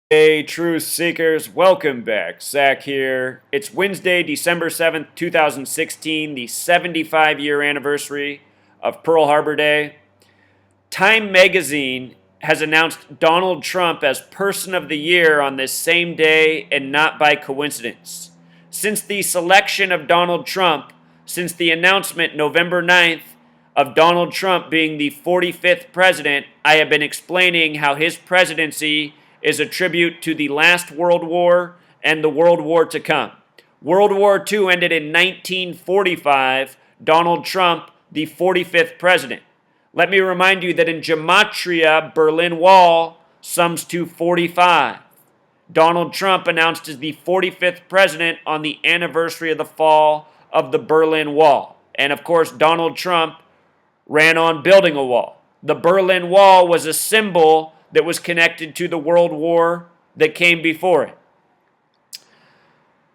Hey, truth seekers, welcome back. Zach here. It's Wednesday, December 7th, 2016, the 75-year anniversary of Pearl Harbor Day. Time magazine has announced Donald Trump as Person of the Year on this same day, and not by coincidence. Since the selection of Donald Trump, since the announcement November 9th of Donald Trump being the 45th president, I have been explaining how his presidency is a tribute to the last World War and the World War to come. World War II ended in 1945, Donald Trump, the 45th president. Let me remind you that in Gematria, Berlin Wall sums to 45. Donald Trump announced as the 45th president on the anniversary of the fall of the Berlin Wall. And of course, Donald Trump ran on building a wall. The Berlin Wall was a symbol that was connected to the World War that came before it.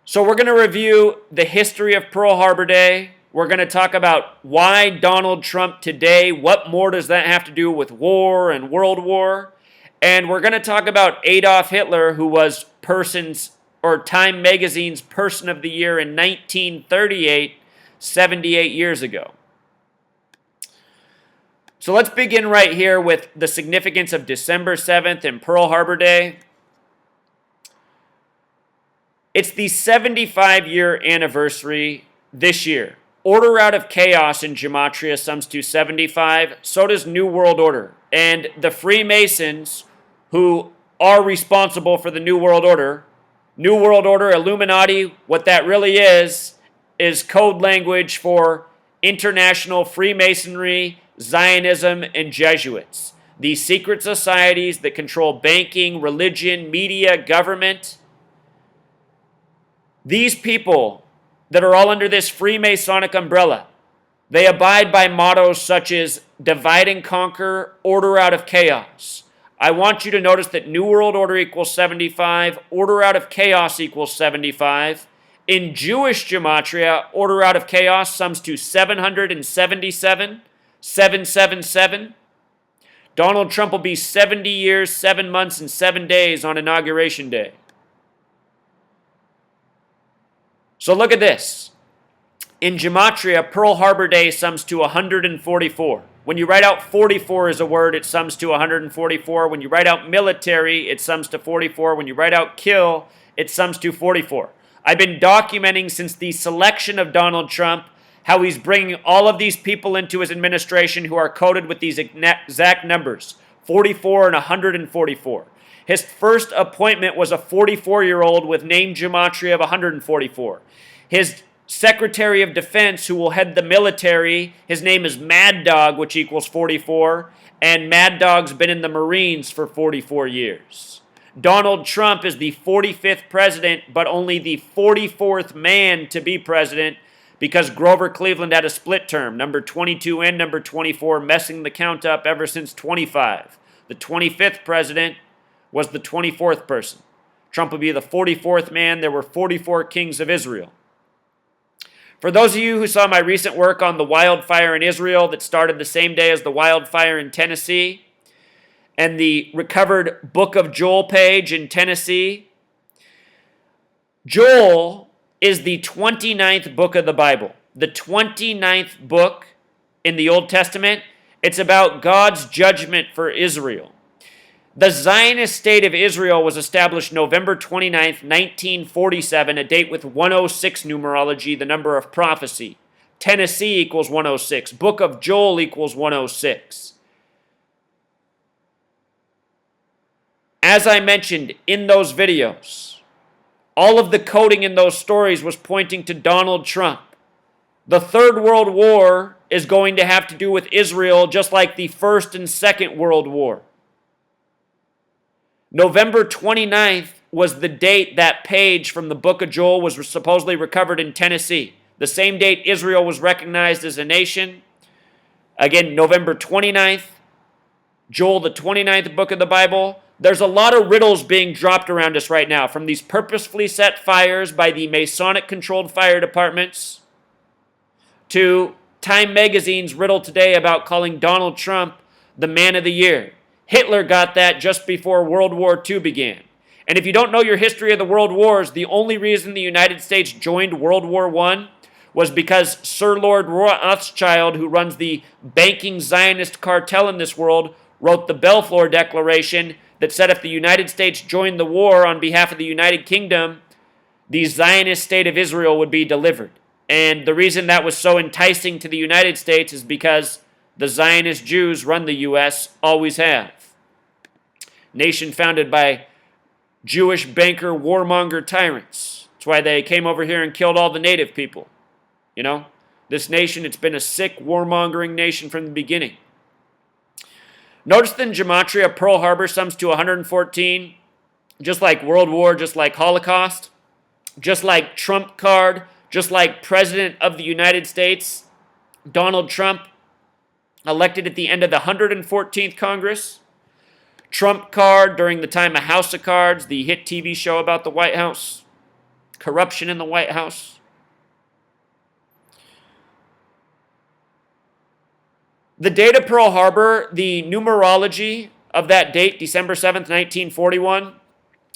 So we're going to review the history of Pearl Harbor Day. We're going to talk about why Donald Trump today, what more does that have to do with war and World War? And we're going to talk about Adolf Hitler, who was Time Magazine's Person of the Year in 1938, 78 years ago. So let's begin right here with the significance of December 7th and Pearl Harbor Day. It's the 75-year anniversary this year. Order out of chaos in Gematria sums to 75. So does New World Order. And the Freemasons, who are responsible for the New World Order, Illuminati, what that really is code language for international Freemasonry, Zionism, and Jesuits. These secret societies that control banking, religion, media, government. These people that are all under this Freemasonic umbrella, they abide by mottos such as divide and conquer, order out of chaos. I want you to notice that New World Order equals 75, order out of chaos equals 75. In Jewish Gematria, order out of chaos sums to 777. 777. Donald Trump will be 70 years, 7 months, and 7 days on Inauguration Day. So look at this. In Gematria, Pearl Harbor Day sums to 144. When you write out 44 as a word, it sums to 144. When you write out military, it sums to 44. When you write out kill, it sums to 44. I've been documenting since the selection of Donald Trump how he's bringing all of these people into his administration who are coded with these exact numbers, 44 and 144. His first appointment was a 44-year-old with name gematria of 144. His Secretary of Defense, who will head the military, his name is Mad Dog, which equals 44, and Mad Dog's been in the Marines for 44 years. Donald Trump is the 45th president, but only the 44th man to be president, because Grover Cleveland had a split term, number 22 and number 24, messing the count up ever since 25. The 25th president was the 24th person. Trump will be the 44th man. There were 44 kings of Israel. For those of you who saw my recent work on the wildfire in Israel that started the same day as the wildfire in Tennessee, and the recovered Book of Joel page in Tennessee, Joel is the 29th book of the Bible. The 29th book in the Old Testament. It's about God's judgment for Israel. The Zionist state of Israel was established November 29th, 1947, a date with 106 numerology, the number of prophecy. Tennessee equals 106. Book of Joel equals 106. As I mentioned in those videos, all of the coding in those stories was pointing to Donald Trump. The Third World War is going to have to do with Israel, just like the First and Second World War. November 29th was the date that page from the Book of Joel was supposedly recovered in Tennessee. The same date Israel was recognized as a nation. Again, November 29th, Joel, the 29th book of the Bible. There's a lot of riddles being dropped around us right now, from these purposefully set fires by the Masonic-controlled fire departments to Time Magazine's riddle today about calling Donald Trump the Man of the Year. Hitler got that just before World War II began. And if you don't know your history of the world wars, the only reason the United States joined World War I was because Sir Lord Rothschild, who runs the banking Zionist cartel in this world, wrote the Balfour Declaration that said if the United States joined the war on behalf of the United Kingdom, the Zionist state of Israel would be delivered. And the reason that was so enticing to the United States is because the Zionist Jews run the U.S., always have. Nation founded by Jewish banker, warmonger tyrants. That's why they came over here and killed all the native people. You know, this nation, it's been a sick, warmongering nation from the beginning. Notice that in Gematria, Pearl Harbor sums to 114, just like World War, just like Holocaust, just like Trump card, just like President of the United States, Donald Trump, elected at the end of the 114th Congress. Trump card during the time of House of Cards, the hit TV show about the White House, corruption in the White House. The date of Pearl Harbor, the numerology of that date, December 7th, 1941.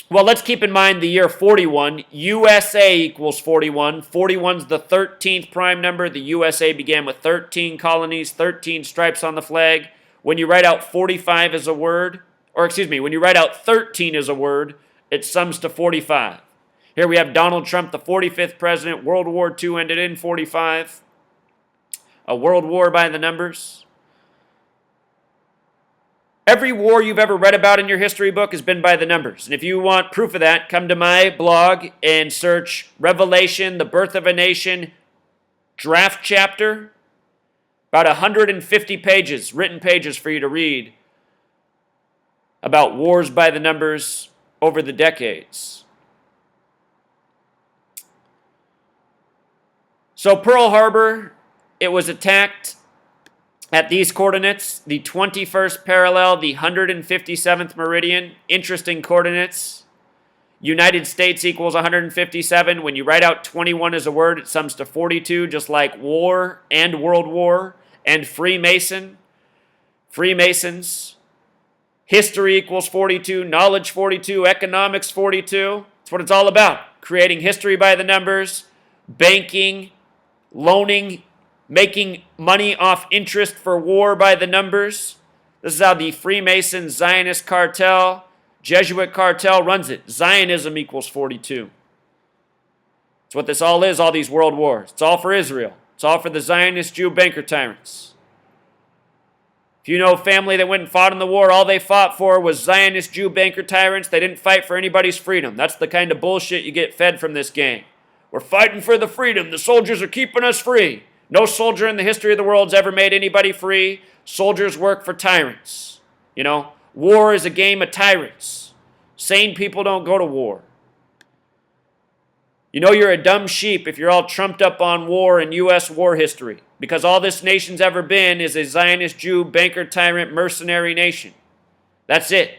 Well, let's keep in mind the year 41. USA equals 41. 41 is the 13th prime number. The USA began with 13 colonies, 13 stripes on the flag. When you write out 45 as a word, when you write out 13 as a word, it sums to 45. Here we have Donald Trump, the 45th president. World War II ended in 45. A world war by the numbers. Every war you've ever read about in your history book has been by the numbers. And if you want proof of that, come to my blog and search Revelation, the Birth of a Nation, draft chapter. About 150 pages, written pages for you to read about wars by the numbers over the decades. So Pearl Harbor, it was attacked at these coordinates, the 21st parallel, the 157th meridian. Interesting coordinates. United States equals 157. When you write out 21 as a word, it sums to 42, just like war and World War and Freemason. Freemasons. History equals 42, knowledge 42, economics 42. That's what it's all about. Creating history by the numbers, banking, loaning, making money off interest for war by the numbers. This is how the Freemason Zionist cartel, Jesuit cartel runs it. Zionism equals 42. That's what this all is, all these world wars. It's all for Israel. It's all for the Zionist Jew banker tyrants. If you know a family that went and fought in the war, all they fought for was Zionist Jew banker tyrants. They didn't fight for anybody's freedom. That's the kind of bullshit you get fed from this gang. We're fighting for the freedom. The soldiers are keeping us free. No soldier in the history of the world has ever made anybody free. Soldiers work for tyrants. You know, war is a game of tyrants. Sane people don't go to war. You know you're a dumb sheep if you're all trumped up on war and U.S. war history, because all this nation's ever been is a Zionist Jew, banker, tyrant, mercenary nation. That's it.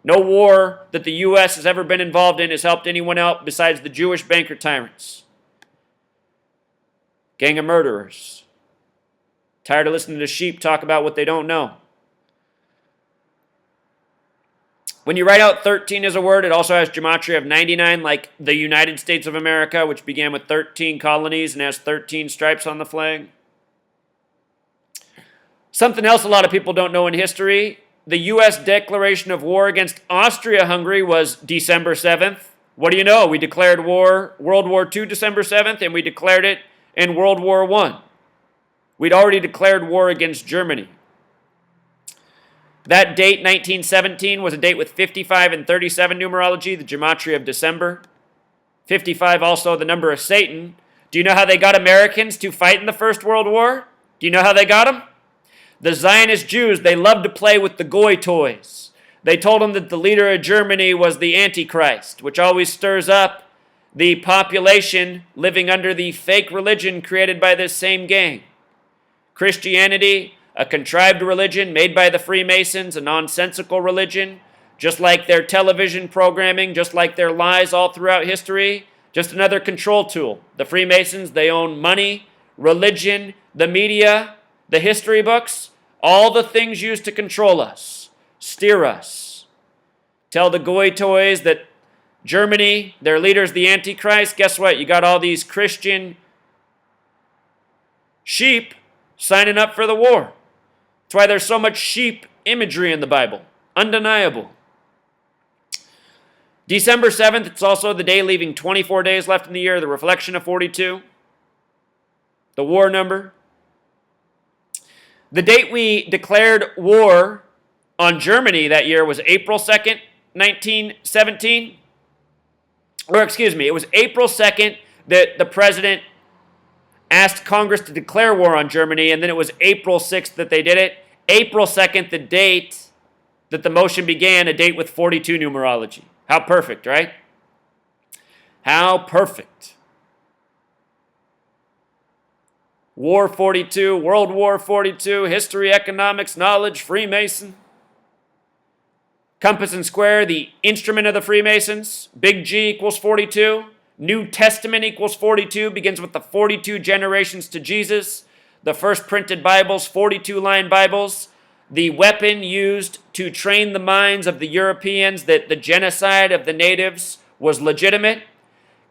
No war that the U.S. has ever been involved in has helped anyone out besides the Jewish banker tyrants. Gang of murderers. Tired of listening to sheep talk about what they don't know. When you write out 13 as a word, it also has gematria of 99, like the United States of America, which began with 13 colonies and has 13 stripes on the flag. Something else a lot of people don't know in history, the U.S. declaration of war against Austria-Hungary was December 7th. What do you know? We declared war, World War II, December 7th, and we declared it in World War I. We'd already declared war against Germany. That date, 1917, was a date with 55 and 37 numerology, the gematria of December. 55 also the number of Satan. Do you know how they got Americans to fight in the First World War? Do you know how they got them? The Zionist Jews, they loved to play with the goy toys. They told them that the leader of Germany was the Antichrist, which always stirs up the population living under the fake religion created by this same gang. Christianity, a contrived religion made by the Freemasons, a nonsensical religion, just like their television programming, just like their lies all throughout history, just another control tool. The Freemasons, they own money, religion, the media, the history books, all the things used to control us, steer us. Tell the goy toys that Germany, their leader's the Antichrist. Guess what? You got all these Christian sheep signing up for the war. That's why there's so much sheep imagery in the Bible. Undeniable. December 7th, it's also the day leaving 24 days left in the year, the reflection of 42. The war number. The date we declared war on Germany that year was April 2nd, 1917. Or excuse me, it was April 2nd that the president asked Congress to declare war on Germany, and then it was April 6th that they did it. April 2nd, the date that the motion began, a date with 42 numerology. How perfect, right? How perfect. War 42, World War 42, history, economics, knowledge, Freemason. Compass and square, the instrument of the Freemasons. Big G equals 42. New Testament equals 42, begins with the 42 generations to Jesus. The first printed Bibles, 42-line Bibles. The weapon used to train the minds of the Europeans that the genocide of the natives was legitimate.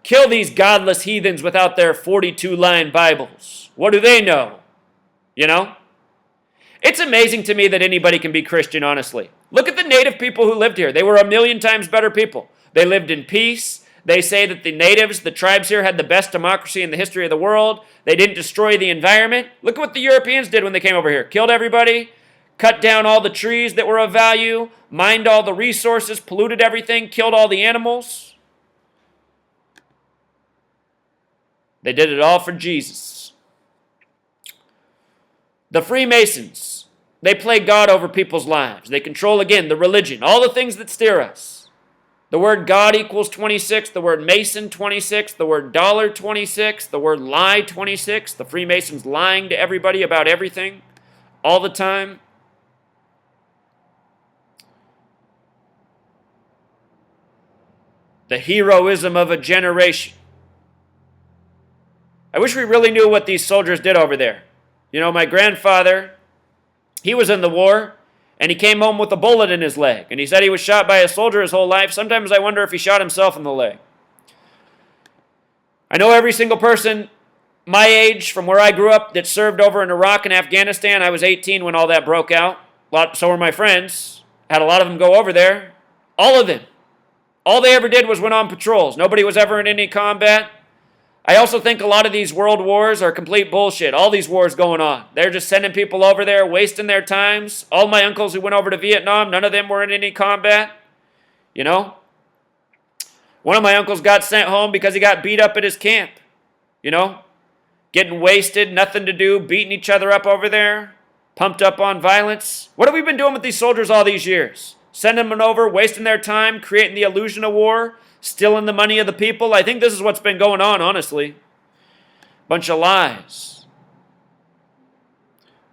Kill these godless heathens without their 42-line Bibles. What do they know? You know? It's amazing to me that anybody can be Christian, honestly. Look at the native people who lived here. They were 1,000,000 times better people. They lived in peace. They say that the natives, the tribes here, had the best democracy in the history of the world. They didn't destroy the environment. Look at what the Europeans did when they came over here. Killed everybody, cut down all the trees that were of value, mined all the resources, polluted everything, killed all the animals. They did it all for Jesus. The Freemasons, they play God over people's lives. They control, again, the religion, all the things that steer us. The word God equals 26, the word Mason 26, the word dollar 26, the word lie 26. The Freemasons lying to everybody about everything all the time. The heroism of a generation. I wish we really knew what these soldiers did over there. You know, my grandfather, he was in the war, and he came home with a bullet in his leg. And he said he was shot by a soldier his whole life. Sometimes I wonder if he shot himself in the leg. I know every single person my age, from where I grew up, that served over in Iraq and Afghanistan. I was 18 when all that broke out. So were my friends. Had a lot of them go over there. All of them. All they ever did was went on patrols. Nobody was ever in any combat. I also think a lot of these world wars are complete bullshit. All these wars going on. They're just sending people over there, wasting their times. All my uncles who went over to Vietnam, none of them were in any combat. You know? One of my uncles got sent home because he got beat up at his camp. You know? Getting wasted, nothing to do, beating each other up over there. Pumped up on violence. What have we been doing with these soldiers all these years? Sending them over, wasting their time, creating the illusion of war. Stealing the money of the people. I think this is what's been going on, honestly. Bunch of lies.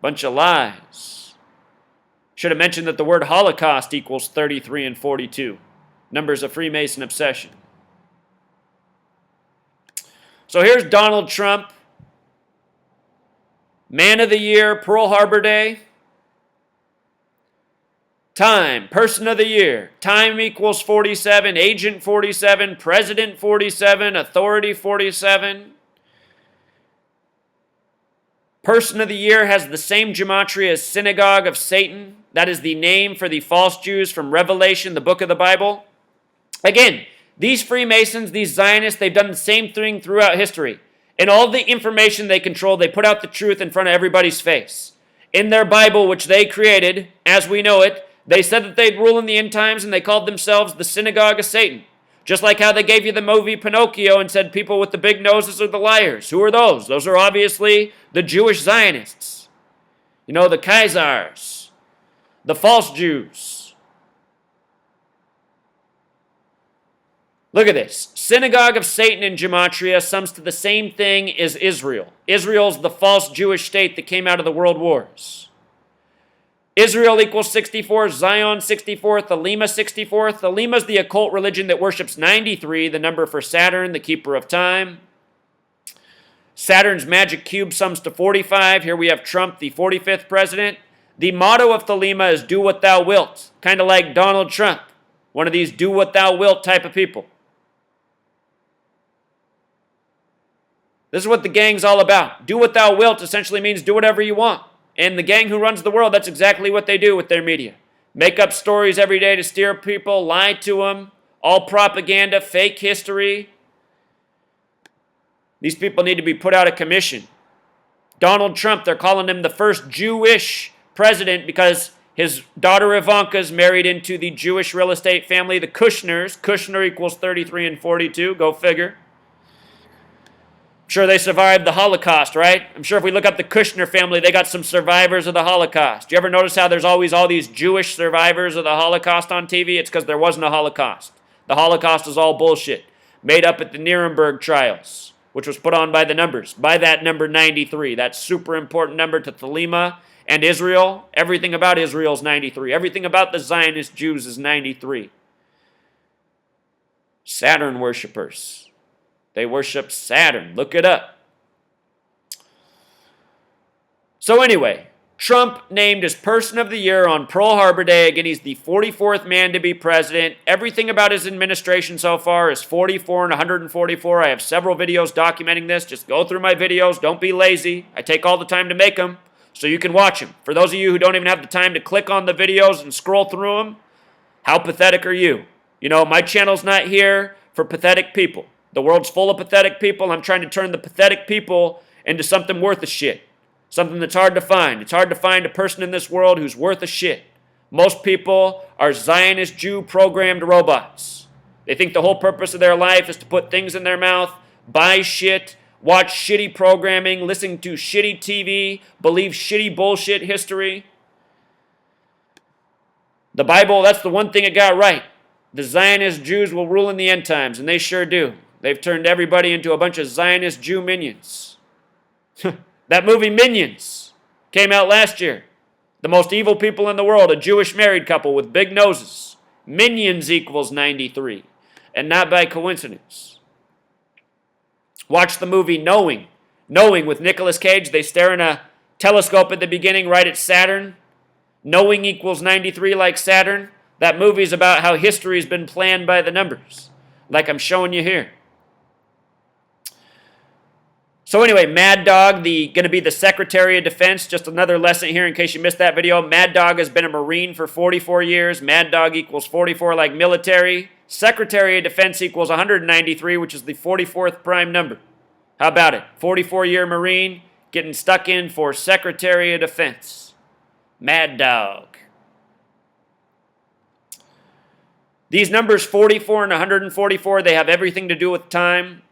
Bunch of lies. Should have mentioned that the word Holocaust equals 33 and 42. Numbers of Freemason obsession. So here's Donald Trump. Man of the Year, Pearl Harbor Day. Time, person of the year. Time equals 47, agent 47, president 47, authority 47. Person of the year has the same gematria as synagogue of Satan. That is the name for the false Jews from Revelation, the book of the Bible. Again, these Freemasons, these Zionists, they've done the same thing throughout history. In all the information they control, they put out the truth in front of everybody's face. In their Bible, which they created, as we know it, they said that they'd rule in the end times, and they called themselves the synagogue of Satan. Just like how they gave you the movie Pinocchio and said people with the big noses are the liars. Who are those? Those are obviously the Jewish Zionists. You know, the Khazars, the false Jews. Look at this. Synagogue of Satan in gematria sums to the same thing as Israel. Israel's the false Jewish state that came out of the world wars. Israel equals 64, Zion 64, Thelema 64. Thelema is the occult religion that worships 93, the number for Saturn, the keeper of time. Saturn's magic cube sums to 45. Here we have Trump, the 45th president. The motto of Thelema is do what thou wilt, kind of like Donald Trump, one of these do what thou wilt type of people. This is what the gang's all about. Do what thou wilt essentially means do whatever you want. And the gang who runs the world, that's exactly what they do with their media. Make up stories every day to steer people, lie to them, all propaganda, fake history. These people need to be put out of commission. Donald Trump, they're calling him the first Jewish president because his daughter Ivanka's married into the Jewish real estate family, the Kushners. Kushner equals 33 and 42, go figure. I'm sure they survived the Holocaust, right? I'm sure if we look up the Kushner family, they got some survivors of the Holocaust. Do you ever notice how there's always all these Jewish survivors of the Holocaust on TV? It's because there wasn't a Holocaust. The Holocaust is all bullshit, made up at the Nuremberg trials, which was put on by the numbers, by that number 93, that super important number to Thelema and Israel. Everything about Israel is 93. Everything about the Zionist Jews is 93. Saturn worshipers. They worship Saturn. Look it up. So anyway, Trump named as Person of the Year on Pearl Harbor Day. Again, he's the 44th man to be president. Everything about his administration so far is 44 and 144. I have several videos documenting this. Just go through my videos. Don't be lazy. I take all the time to make them so you can watch them. For those of you who don't even have the time to click on the videos and scroll through them, how pathetic are you? You know, my channel's not here for pathetic people. The world's full of pathetic people. I'm trying to turn the pathetic people into something worth a shit. Something that's hard to find. It's hard to find a person in this world who's worth a shit. Most people are Zionist Jew programmed robots. They think the whole purpose of their life is to put things in their mouth, buy shit, watch shitty programming, listen to shitty TV, believe shitty bullshit history. The Bible, that's the one thing it got right. The Zionist Jews will rule in the end times, and they sure do. They've turned everybody into a bunch of Zionist Jew minions. That movie Minions came out last year. The most evil people in the world, a Jewish married couple with big noses. Minions equals 93, and not by coincidence. Watch the movie Knowing. Knowing with Nicolas Cage. They stare in a telescope at the beginning right at Saturn. Knowing equals 93 like Saturn. That movie's about how history's been planned by the numbers, like I'm showing you here. So anyway, Mad Dog, going to be the Secretary of Defense. Just another lesson here in case you missed that video. Mad Dog has been a Marine for 44 years. Mad Dog equals 44 like military. Secretary of Defense equals 193, which is the 44th prime number. How about it? 44-year Marine getting stuck in for Secretary of Defense. Mad Dog. These numbers 44 and 144, they have everything to do with time.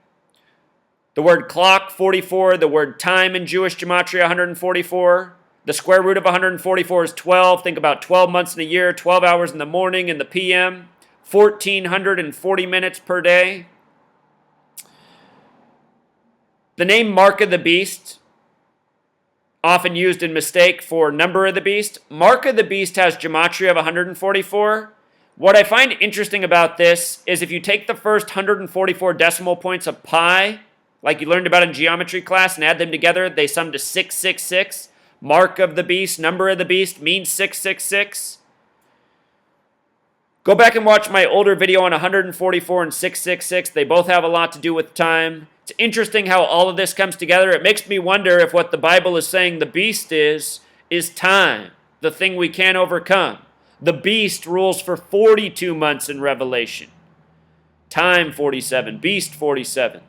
The word clock, 44. The word time in Jewish gematria, 144. The square root of 144 is 12. Think about 12 months in a year, 12 hours in the morning and the PM, 1,440 minutes per day. The name Mark of the Beast, often used in mistake for number of the beast. Mark of the Beast has gematria of 144. What I find interesting about this is if you take the first 144 decimal points of pi, like you learned about in geometry class, and add them together, they sum to 666. Mark of the beast, number of the beast, means 666. Go back and watch my older video on 144 and 666. They both have a lot to do with time. It's interesting how all of this comes together. It makes me wonder if what the Bible is saying the beast is time, the thing we can't overcome. The beast rules for 42 months in Revelation. Time 47, beast 47.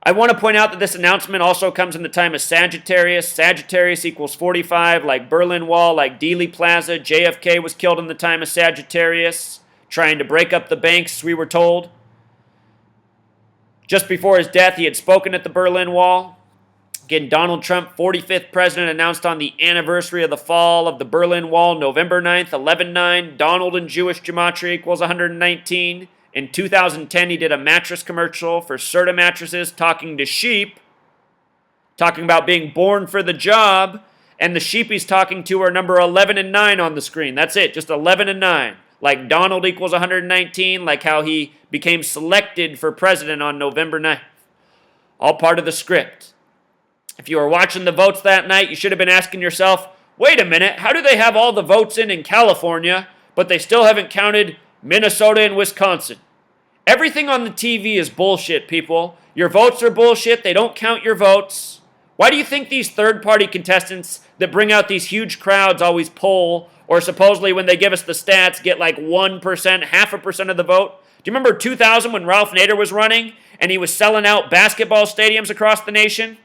I want to point out that this announcement also comes in the time of Sagittarius. Sagittarius equals 45, like Berlin Wall, like Dealey Plaza. JFK was killed in the time of Sagittarius, trying to break up the banks, we were told. Just before his death, he had spoken at the Berlin Wall. Again, Donald Trump, 45th president, announced on the anniversary of the fall of the Berlin Wall, November 9th, 11/9. Donald in Jewish gematria equals 119. In 2010, he did a mattress commercial for Serta mattresses talking to sheep, talking about being born for the job, and the sheep he's talking to are number 11 and 9 on the screen. That's it, just 11 and 9. Like Donald equals 119, like how he became selected for president on November 9th. All part of the script. If you were watching the votes that night, you should have been asking yourself, wait a minute, how do they have all the votes in California, but they still haven't counted Minnesota and Wisconsin? Everything on the TV is bullshit, people. Your votes are bullshit. They don't count your votes. Why do you think these third-party contestants that bring out these huge crowds always poll, or supposedly when they give us the stats get like 1%, 0.5% of the vote? Do you remember 2000 when Ralph Nader was running and he was selling out basketball stadiums across the nation?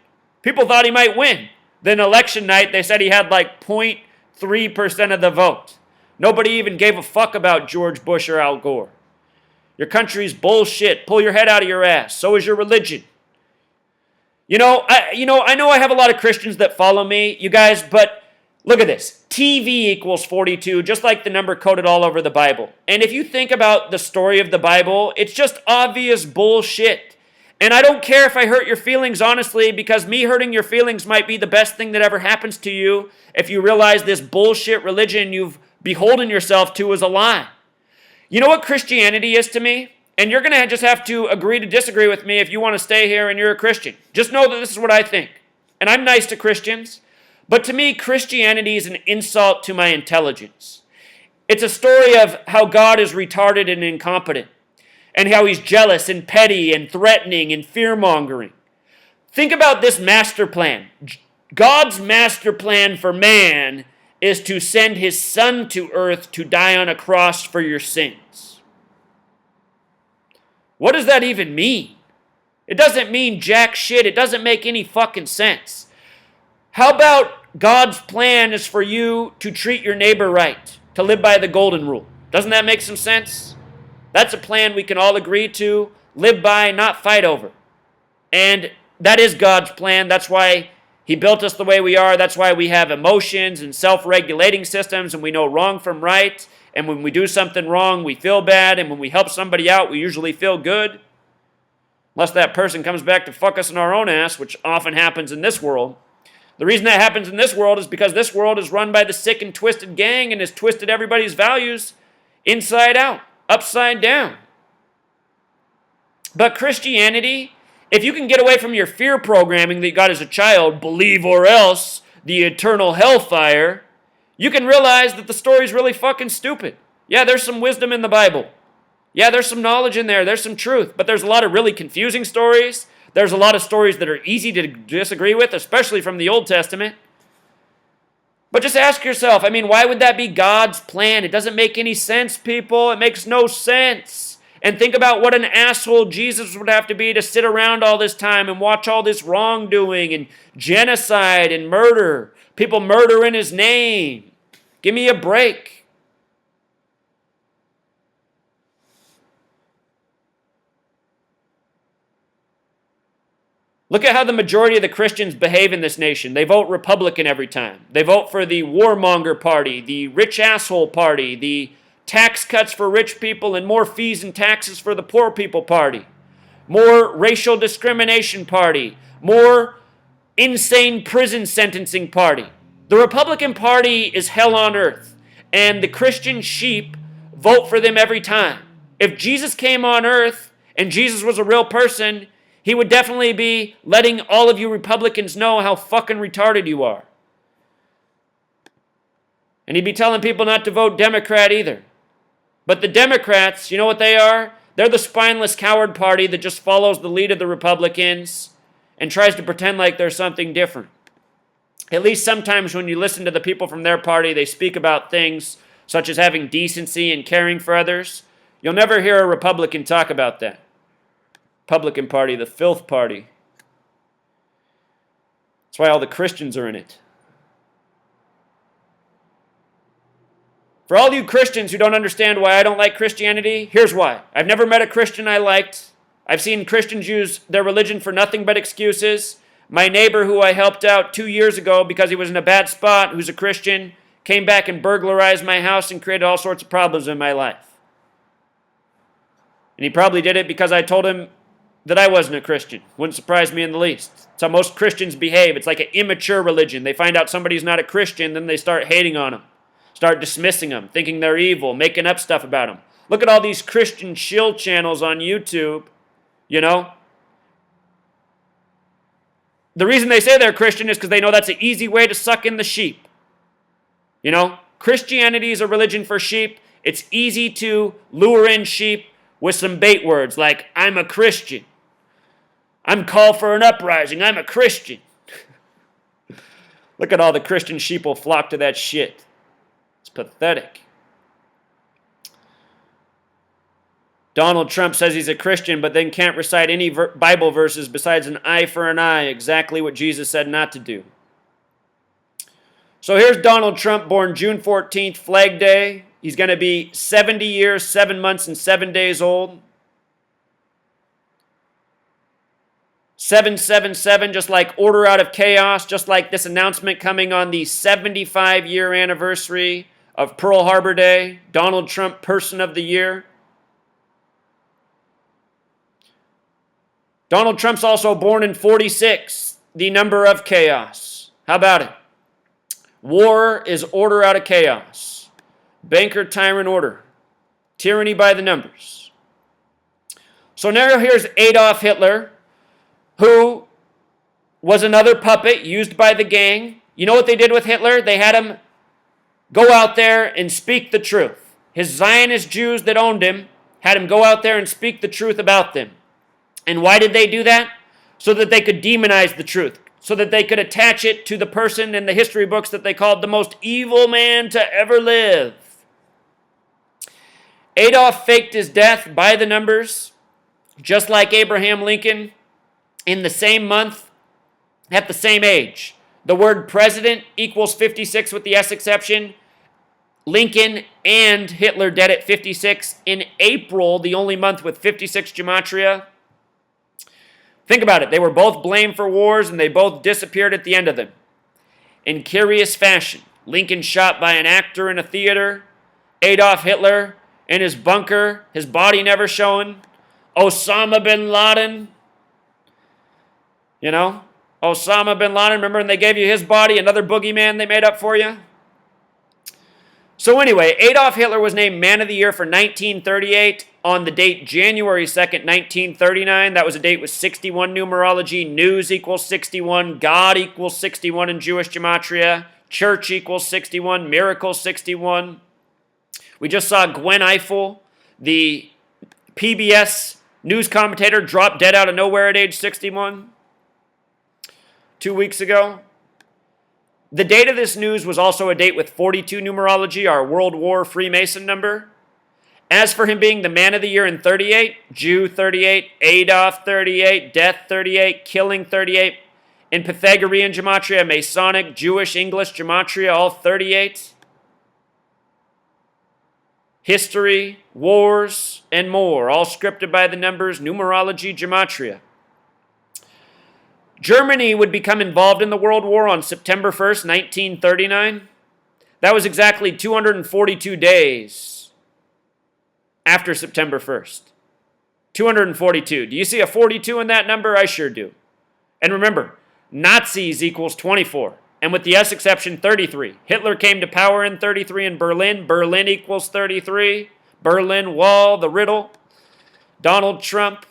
People thought he might win. Then election night, they said he had like 0.3% of the vote. Nobody even gave a fuck about George Bush or Al Gore. Your country's bullshit. Pull your head out of your ass. So is your religion. I know I have a lot of Christians that follow me, you guys, but look at this. TV equals 42, just like the number coded all over the Bible. And if you think about the story of the Bible, it's just obvious bullshit. And I don't care if I hurt your feelings, honestly, because me hurting your feelings might be the best thing that ever happens to you if you realize this bullshit religion you've beholden yourself to is a lie. You know what Christianity is to me? And you're going to just have to agree to disagree with me if you want to stay here and you're a Christian. Just know that this is what I think. And I'm nice to Christians. But to me, Christianity is an insult to my intelligence. It's a story of how God is retarded and incompetent. And how he's jealous and petty and threatening and fear-mongering. Think about this master plan. God's master plan for man is to send his son to earth to die on a cross for your sins. What does that even mean? It doesn't mean jack shit. It doesn't make any fucking sense. How about God's plan is for you to treat your neighbor right, to live by the golden rule? Doesn't that make some sense? That's a plan we can all agree to, live by, not fight over. And that is God's plan. That's why he built us the way we are. That's why we have emotions and self-regulating systems, and we know wrong from right. And when we do something wrong, we feel bad. And when we help somebody out, we usually feel good. Unless that person comes back to fuck us in our own ass, which often happens in this world. The reason that happens in this world is because this world is run by the sick and twisted gang and has twisted everybody's values inside out, upside down. But Christianity, if you can get away from your fear programming that you got as a child, believe or else, the eternal hellfire, you can realize that the story's really fucking stupid. Yeah, there's some wisdom in the Bible. Yeah, there's some knowledge in there. There's some truth. But there's a lot of really confusing stories. There's a lot of stories that are easy to disagree with, especially from the Old Testament. But just ask yourself, why would that be God's plan? It doesn't make any sense, people. It makes no sense. And think about what an asshole Jesus would have to be to sit around all this time and watch all this wrongdoing and genocide and murder. People murder in his name. Give me a break. Look at how the majority of the Christians behave in this nation. They vote Republican every time. They vote for the warmonger party, the rich asshole party, the tax cuts for rich people and more fees and taxes for the poor people party, more racial discrimination party, more insane prison sentencing party. The Republican Party is hell on earth, and the Christian sheep vote for them every time. If Jesus came on earth and Jesus was a real person, he would definitely be letting all of you Republicans know how fucking retarded you are. And he'd be telling people not to vote Democrat either. But the Democrats, you know what they are? They're the spineless coward party that just follows the lead of the Republicans and tries to pretend like they're something different. At least sometimes when you listen to the people from their party, they speak about things such as having decency and caring for others. You'll never hear a Republican talk about that. Republican Party, the filth party. That's why all the Christians are in it. For all you Christians who don't understand why I don't like Christianity, here's why. I've never met a Christian I liked. I've seen Christians use their religion for nothing but excuses. My neighbor who I helped out 2 years ago because he was in a bad spot, who's a Christian, came back and burglarized my house and created all sorts of problems in my life. And he probably did it because I told him that I wasn't a Christian. Wouldn't surprise me in the least. It's how most Christians behave. It's like an immature religion. They find out somebody's not a Christian, then they start hating on them. Start dismissing them, thinking they're evil, making up stuff about them. Look at all these Christian shill channels on YouTube, you know. The reason they say they're Christian is because they know that's an easy way to suck in the sheep. You know, Christianity is a religion for sheep. It's easy to lure in sheep with some bait words like, I'm a Christian. I'm called for an uprising. I'm a Christian. Look at all the Christian sheeple flock to that shit. It's pathetic. Donald Trump says he's a Christian, but then can't recite any Bible verses besides an eye for an eye, exactly what Jesus said not to do. So here's Donald Trump, born June 14th, Flag Day. He's going to be 70 years, 7 months, and 7 days old. 777, just like order out of chaos, just like this announcement coming on the 75-year anniversary of Pearl Harbor Day. Donald Trump, Person of the Year. Donald Trump's also born in 46, the number of chaos. How about it? War is order out of chaos. Banker, tyrant, order. Tyranny by the numbers. So now here's Adolf Hitler, who was another puppet used by the gang. You know what they did with Hitler? They had him go out there and speak the truth. His Zionist Jews that owned him had him go out there and speak the truth about them. And why did they do that? So that they could demonize the truth. So that they could attach it to the person in the history books that they called the most evil man to ever live. Adolf faked his death by the numbers, just like Abraham Lincoln, in the same month, at the same age. The word president equals 56 with the S exception. Lincoln and Hitler dead at 56 in April, the only month with 56 gematria. Think about it. They were both blamed for wars, and they both disappeared at the end of them. In curious fashion, Lincoln shot by an actor in a theater. Adolf Hitler in his bunker, his body never shown. Osama bin Laden. You know, Osama bin Laden. Remember when they gave you his body, another boogeyman they made up for you? So anyway, Adolf Hitler was named Man of the Year for 1938 on the date January 2nd, 1939. That was a date with 61 numerology. News equals 61. God equals 61 in Jewish gematria. Church equals 61. Miracle 61. We just saw Gwen Eiffel, the PBS news commentator, drop dead out of nowhere at age 61 2 weeks ago. The date of this news was also a date with 42 numerology, our World War Freemason number. As for him being the Man of the Year in 38, Jew 38, Adolf 38, Death 38, Killing 38, in Pythagorean gematria, Masonic, Jewish, English gematria, all 38. History, wars, and more, all scripted by the numbers, numerology, gematria. Germany would become involved in the World War on September 1st, 1939. That was exactly 242 days after September 1st. 242. Do you see a 42 in that number? I sure do. And remember, Nazis equals 24. And with the S exception, 33. Hitler came to power in 33 in Berlin. Berlin equals 33. Berlin Wall, the riddle. Donald Trump.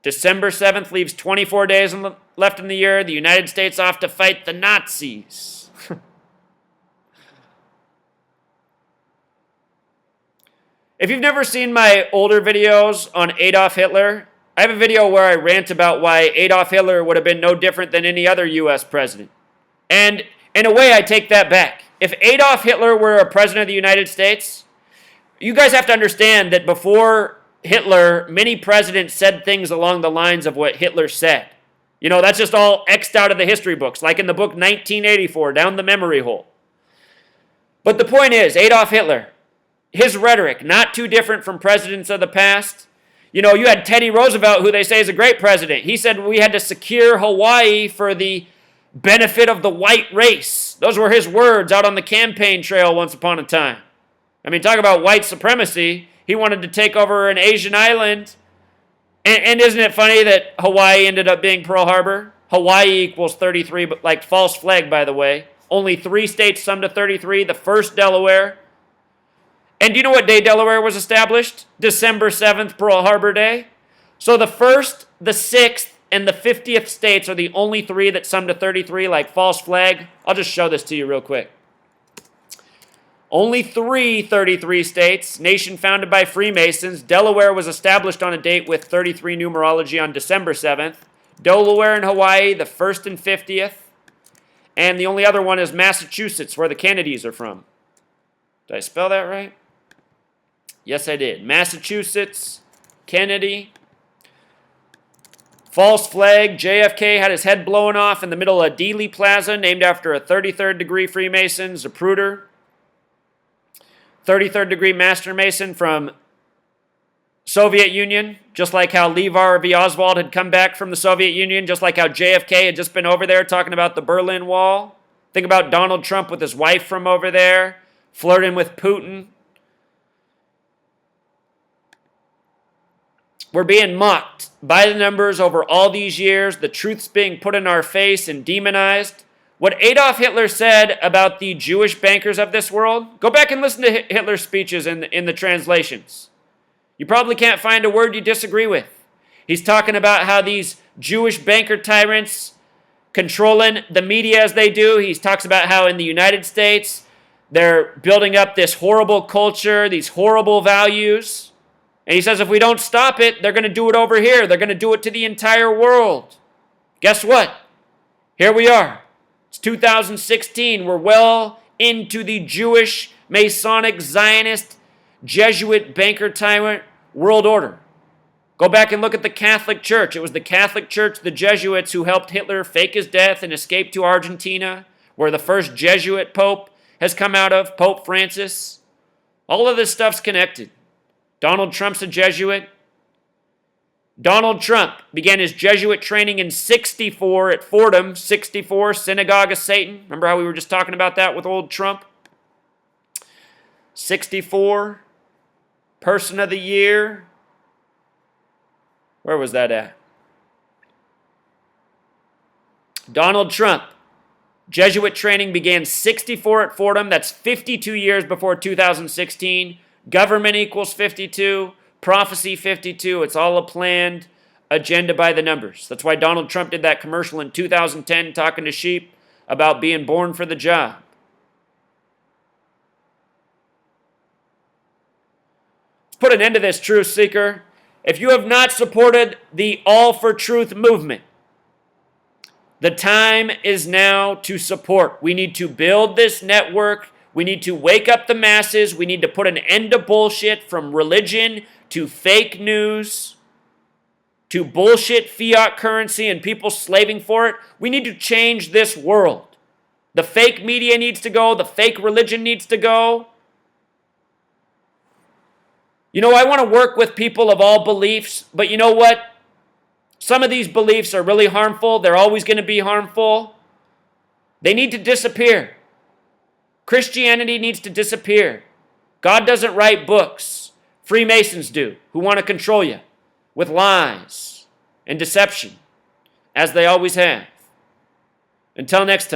December 7th leaves 24 days left in the year. The United States off to fight the Nazis. If you've never seen my older videos on Adolf Hitler, I have a video where I rant about why Adolf Hitler would have been no different than any other U.S. president. And in a way, I take that back. If Adolf Hitler were a president of the United States, you guys have to understand that before Hitler, many presidents said things along the lines of what Hitler said. You know, that's just all X'd out of the history books, like in the book 1984, down the memory hole. But the point is, Adolf Hitler, his rhetoric, not too different from presidents of the past. You know, you had Teddy Roosevelt, who they say is a great president. He said we had to secure Hawaii for the benefit of the white race. Those were his words out on the campaign trail once upon a time. I mean, talk about white supremacy. He wanted to take over an Asian island. And isn't it funny that Hawaii ended up being Pearl Harbor? Hawaii equals 33, but like false flag, by the way. Only 3 states summed to 33. The first, Delaware. And do you know what day Delaware was established? December 7th, Pearl Harbor Day. So the 1st, the 6th, and the 50th states are the only 3 that sum to 33, like false flag. I'll just show this to you real quick. Only 33 states, nation founded by Freemasons. Delaware was established on a date with 33 numerology on December 7th. Delaware and Hawaii, the 1st and 50th. And the only other one is Massachusetts, where the Kennedys are from. Did I spell that right? Yes, I did. Massachusetts, Kennedy. False flag. JFK had his head blown off in the middle of Dealey Plaza, named after a 33rd degree Freemason, Zapruder. 33rd degree Master Mason from Soviet Union, just like how Levi V. Oswald had come back from the Soviet Union, just like how JFK had just been over there talking about the Berlin Wall. Think about Donald Trump with his wife from over there, flirting with Putin. We're being mocked by the numbers over all these years. The truth's being put in our face and demonized. What Adolf Hitler said about the Jewish bankers of this world, go back and listen to Hitler's speeches in the translations. You probably can't find a word you disagree with. He's talking about how these Jewish banker tyrants controlling the media as they do. He talks about how in the United States, they're building up this horrible culture, these horrible values. And he says if we don't stop it, they're going to do it over here. They're going to do it to the entire world. Guess what? Here we are. It's 2016. We're well into the Jewish, Masonic, Zionist, Jesuit, banker tyrant world order. Go back and look at the Catholic Church. It was the Catholic Church, the Jesuits, who helped Hitler fake his death and escape to Argentina, where the first Jesuit pope has come out of, Pope Francis. All of this stuff's connected. Donald Trump's a Jesuit. Donald Trump began his Jesuit training in 64 at Fordham, 64, Synagogue of Satan. Remember how we were just talking about that with old Trump? 64, Person of the Year. Where was that at? Donald Trump. Jesuit training began 64 at Fordham. That's 52 years before 2016. Government equals 52. Prophecy 52. It's all a planned agenda by the numbers. That's why Donald Trump did that commercial in 2010 talking to sheep about being born for the job. Let's put an end to this, truth seeker. If you have not supported the All for Truth movement, the time is now to support. We need to build this network. We need to wake up the masses. We need to put an end to bullshit, from religion to fake news to bullshit fiat currency and people slaving for it. We need to change this world. The fake media needs to go. The fake religion needs to go. You know, I want to work with people of all beliefs, but you know what? Some of these beliefs are really harmful. They're always going to be harmful. They need to disappear. Christianity needs to disappear. God doesn't write books. Freemasons do, who want to control you with lies and deception, as they always have. Until next time.